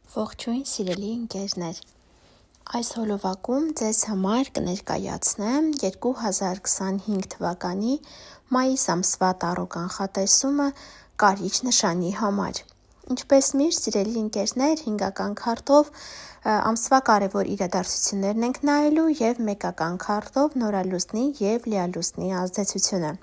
Ողջույն սիրելի ընկերներ, այս հոլովակում ձեզ համար կներկայացնեմ 2025 թվականի մայիս ամսվա տարրո կանխատեսումը կարիճ նշանի համար։ Ինչպես միշտ սիրելի ընկերներ, հինգական քարտով ամսվա կարևոր իրադարձություններն ենք նայելու և մեկական քարտով նորալուսնի և լիալուսնի ազդեցությունը։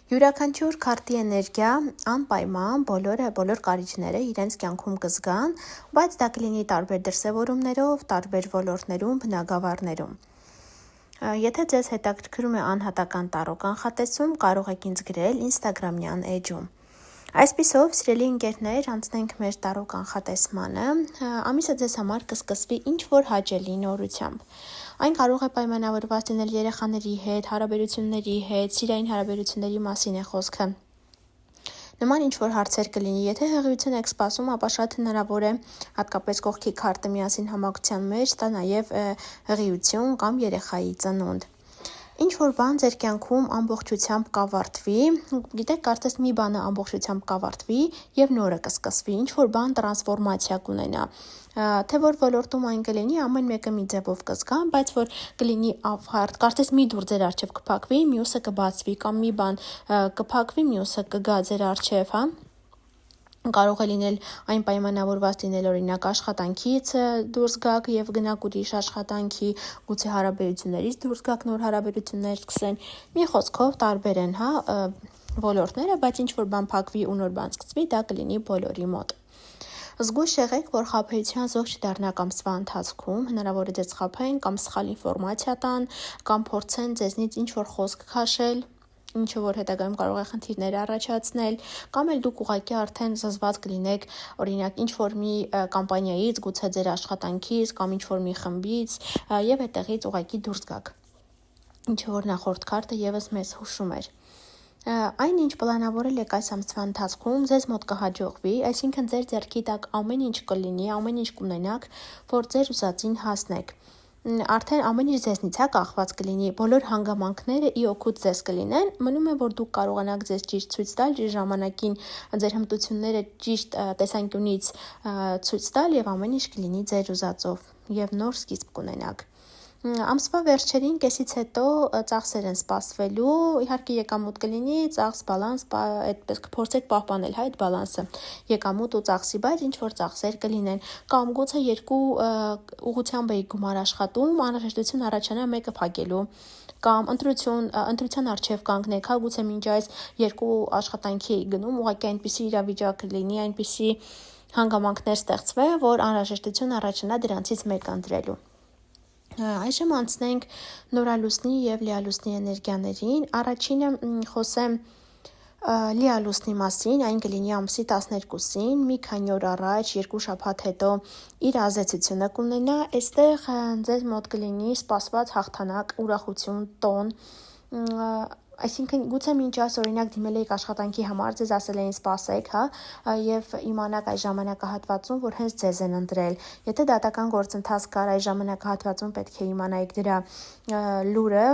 Յուրաքանչյուր քարտի էներգիա անպայման բոլոր կարիճները իրենց կյանքում կզգան, բայց դա կլինի տարբեր դրսևորումներով, տարբեր ոլորտներում, բնագավառներում։ Եթե ձեզ հետաքրքրում է անհատական տարրո կանխատեսում, կարող եք ինձ գրել Instagram-յան էջում։ Այսպիսով, սիրելի ընկերներ, անցնենք մեր տարրո կանխատեսմանը։ Ամիսը ձեզ համար կսկսվի ինչ-որ հաճելի նորությամբ։ Այն կարող է պայմանավորված լինել երեխաների հետ, հարաբերությունների հետ, սիրային հարաբերությունների մասին է խոսքը։ Նման ինչ-որ հարցեր կլինի, եթե հղիություն եք սպասում, ապա շատ հնարավոր է, հատկապես կողքի քարտը միասին համակցության մեջ, դա նաև հղիություն կամ երեխայի ծնունդ։ Ինչ-որ բան ձեր կյանքում ամբողջությամբ կավարտվի, գիտեք, կարծես մի բանը ամբողջությամբ կավարտվի և նորը կսկսվի, ինչ-որ բան տրանսֆորմացիա կունենա, թե որ ոլորտում այն կլինի, ամեն մեկը մի ձևով կզգան, բայց որ կլինի ավարտ, կարծես մի դուռ ձեր առջև կփակվի, մյուսը կբացվի, կամ մի բան կփակվի, մյուսը կգա ձեր առջև, կարող է լինել այն պայմանավորված լինել օրինակ աշխատանքից դուրս գաք և գնաք ուրիշ աշխատանքի, գուցե հարաբերություններից դուրս գաք, նոր հարաբերություններ սկսեն, մի խոսքով տարբեր են ոլորտները, բայց ինչ-որ բան փակվի ու նոր բան սկսվի, դա կլինի բոլորի մոտ։ Զգույշ եղեք, որ խաբեության զոհ չդառնաք ամսվա ընթացքում, հնարավոր է ձեզ խաբեն կամ սխալ ինֆորմացիա տան, կամ փորձեն ձեզնից ինչ-որ խոսք քաշել, ինչը որ հետագայում կարող է խնդիրներ առաջացնել, կամ էլ դուք ուղղակի արդեն զզված կլինեք, օրինակ ինչ-որ մի կամպանիայից, գուցե ձեր աշխատանքից, կամ ինչ-որ մի խմբից, եւ այդտեղից ուղղակի դուրս գաք։ Ինչը որ նախորդ քարտը եւս մեզ հուշում էր։ Այն ինչ պլանավորել եք այս ամսվա ընթացքում, ձեզ մոտ կհաջողվի, այսինքն ձեր ձեռքի տակ ամեն ինչ կլինի, ամեն ինչ կունենաք, որ ձեր ուզածին հասնեք։ Արդեն ամեն ինչ ձեզնից կախված կլինի, բոլոր հանգամանքները ի օգուտ ձեզ կլինեն, մնում է, որ դուք կարողանաք ձեզ ճիշտ ցույց տալ, ճիշտ ժամանակին ձեր հմտությունները ճիշտ տեսանկյունից ցույց տալ եւ ամեն ինչ կլինի ձեր ուզածով եւ նոր սկիզբ կունենաք։ Ամսվա վերջերին կեսից հետո ծախսեր են սպասվելու, իհարկե եկամուտ կլինի, ծախս, բալանս, այդպես կփորձեք պահպանել այդ բալանսը, եկամուտ ու ծախսի, բայց ինչ-որ ծախսեր կլինեն, կամ գուցե երկու ուղղությամբ եք գումար աշխատում, անհրաժեշտություն առաջանա մեկը փակելու, կամ ընտրության առջև կանգնեք, գուցե մինչ այս երկու աշխատանքի եք գնում, ուղղակի այնպիսի իրավիճակ լինի, այնպիսի հանգամանքներ ստեղծվեն, որ անհրաժեշտություն առաջանա դրանցից մեկը ընտրելու։ Այժմ անցնենք նորալուսնի և լիալուսնի էներգիաներին, առաջինը խոսեմ լիալուսնի մասին, այն կլինի ամսի 12-ին, մի քանի օր առաջ, 2 շաբաթ հետո իր ազդեցությունը կունենա, այստեղ ձեզ մոտ կլինի սպասված հաղթանակ, ուրախություն, տոն, այսինքն գուցե մինչ այս օրինակ դիմել եք աշխատանքի համար, ձեզ ասել էին սպասեք, եւ իմանաք այս ժամանակահատվածում, որ հենց ձեզ են ընտրել։ Եթե դատական գործընթաց կար այս ժամանակահատվածում, պետք է իմանայիք դրա լուրը,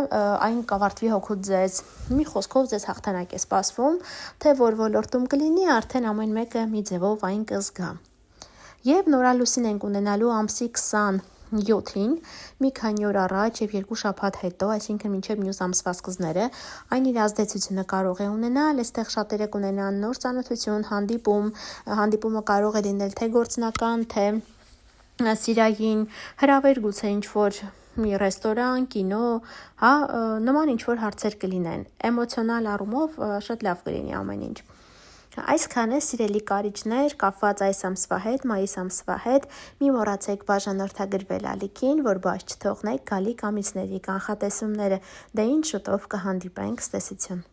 այն կավարտվի հօգուտ ձեզ։ Մի խոսքով ձեզ հաղթանակ է սպասվում, թե որ ոլորտում կլինի, արդեն ամեն մեկը մի ձևով այն կզգա։ Եվ նորալուսին ենք ունենալու ամսի 27-ին, մի քանի օր առաջ եւ 2 շաբաթ հետո, այսինքն մինչեւ մյուս ամսվա սկզբները, այն իր ազդեցությունը կարող է ունենալ, այստեղ շատերը կունենան նոր ծանոթություն, հանդիպումը կարող է լինել թե գործնական, թե սիրային, հրավեր, գուցե ինչ-որ մի ռեստորան, կինո, նման ինչ-որ հարցեր կլինեն, էմոցիոնալ առումով շատ լավ կլինի ամեն ինչ։ Այսքանը սիրելի կարիճներ, կապված այս ամսվա հետ, մայիս ամսվա հետ, մի մոռացեք բաժանորդագրվել ալիքին, որ բաց չթողնեք գալիք ամիսների կանխատեսումները, դե ինչ շուտով կհանդիպենք, ցտեսություն։